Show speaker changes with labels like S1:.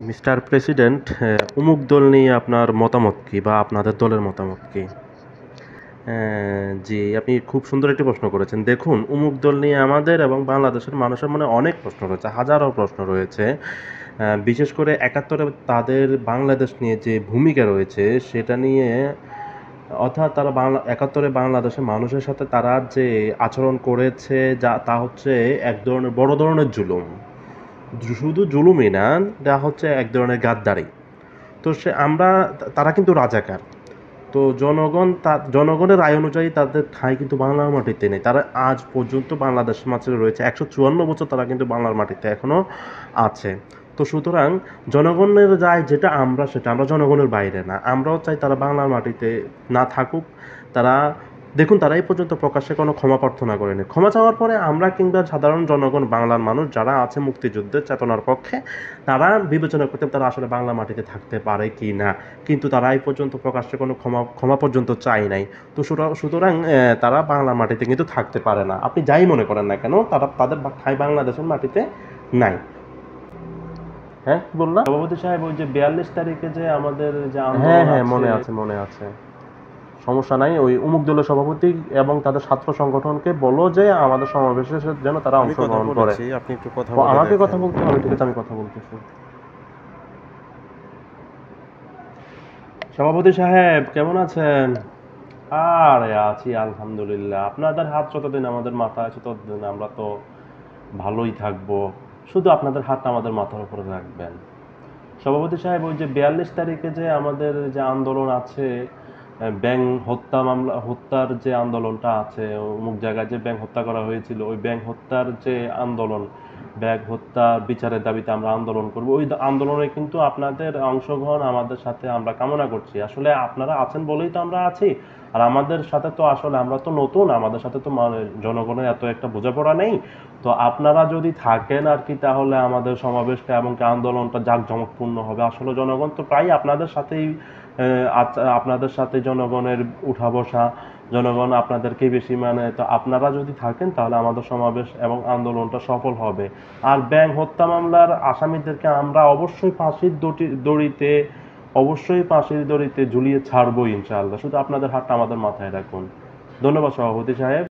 S1: Mister president, অমুক দল নিয়ে আপনার মতামত কি বা আপনাদের দলের মতামত কি? জি, আপনি খুব সুন্দর একটি প্রশ্ন করেছেন। দেখুন, অমুক দল নিয়ে আমাদের এবং বাংলাদেশের মানুষের মনে অনেক প্রশ্ন রয়েছে, হাজারো প্রশ্ন রয়েছে। বিশেষ করে ৭১ এ তাদের বাংলাদেশ নিয়ে যে ভূমিকা রয়েছে সেটা নিয়ে, অর্থাৎ তারা ৭১ এ বাংলাদেশের মানুষের সাথে তারা যে আচরণ করেছে তা হচ্ছে এক ধরনের বড় ধরনের জুলুম। শুধু জুলুমই না, এটা হচ্ছে এক ধরনের গাদ্দারি। তো তারা কিন্তু রাজাকার। তো জনগণের রায় অনুযায়ী তাদের ঠাঁই কিন্তু বাংলার মাটিতে নেই। তারা আজ পর্যন্ত বাংলাদেশের মাঝে রয়েছে। ১৫৪ বছর তারা কিন্তু বাংলার মাটিতে এখনো আছে। তো সুতরাং জনগণের রায় যেটা, সেটা আমরা জনগণের বাইরে না। আমরাও চাই তারা বাংলার মাটিতে না থাকুক। তারা দেখুন, তারা এই পর্যন্ত প্রকাশ্যে কোনো ক্ষমা প্রার্থনা করেনি। ক্ষমা চাওয়ার পরে আমরা কিংবা সাধারণ জনগণ, বাংলার মানুষ যারা আছে মুক্তিযুদ্ধের চেতনার পক্ষে, তারা বিবেচনা করতেন তারা আসলে বাংলা মাটিতে থাকতে পারে কি না। কিন্তু তারা এই পর্যন্ত প্রকাশ্যে কোনো ক্ষমা পর্যন্ত চায় নাই। তো সুতরাং তারা বাংলা মাটিতে কিন্তু থাকতে পারে না। আপনি যাই মনে করেন না কেন, তাদের ঠাঁই বাংলাদেশের মাটিতে নাই। হ্যাঁ, কি বললাম? সভাপতি সাহেব, ওই যে ৪২ তারিখে যে আমাদের যে আন্দোলন, হ্যাঁ মনে আছে। সমস্যা নাই, ওই অমুক দলের সভাপতি এবং তাদের ছাত্র সংগঠনকে বলো যে আমাদের সমাবেশে যেন তারা অংশগ্রহণ করে।
S2: আপনি একটু কথা
S1: আমাকে কথা বলতে হবে? ঠিক আছে, আমি কথা বলতেছি। সভাপতি সাহেব, কেমন আছেন? আরে আছি আলহামদুলিল্লাহ। আপনাদের হাত যতদিন আমাদের মাথায় আছে ততদিন আমরা তো ভালোই থাকবো। শুধু আপনাদের হাতটা আমাদের মাথার উপরে রাখবেন। সভাপতি সাহেব, ওই যে ৪২ তারিখে যে আমাদের যে আন্দোলন আছে, ব্যাংক হত্যার যে আন্দোলনটা আছে, অমুক জায়গায় যে ব্যাংক হত্যা করা হয়েছিল, ওই ব্যাংক হত্যার যে আন্দোলন, ব্যাংক হত্যা বিচারের দাবিতে আমরা আন্দোলন করব। ওই আন্দোলনে কিন্তু আপনাদের অংশগ্রহণ আমাদের সাথে আমরা কামনা করছি। আসলে আপনারা আছেন বলেই তো আমরা আছি। আর আমাদের সাথে তো আসলে আমরা তো নতুন, আমাদের সাথে তো জনগণের এত একটা বোঝাপড়া নেই। তো আপনারা যদি থাকেন আর কি, তাহলে আমাদের সমাবেশটা এবং আন্দোলনটা জাঁকজমকপূর্ণ হবে। আসলে জনগণ তো প্রায় আপনাদের সাথেই, আপনাদের সাথে জনগণের উঠা বসা, জনগণ আপনাদেরকেই বেশি মানে। তো আপনারা যদি থাকেন তাহলে আমাদের সমাবেশ এবং আন্দোলনটা সফল হবে। আর ব্যাংক হত্যা মামলার আসামিদেরকে আমরা অবশ্যই ফাঁসির দড়িতে ঝুলিয়ে ছাড়বো ইনশাআল্লাহ। শুধু আপনাদের হাতটা আমাদের মাথায় রাখুন। ধন্যবাদ সভাপতি সাহেব।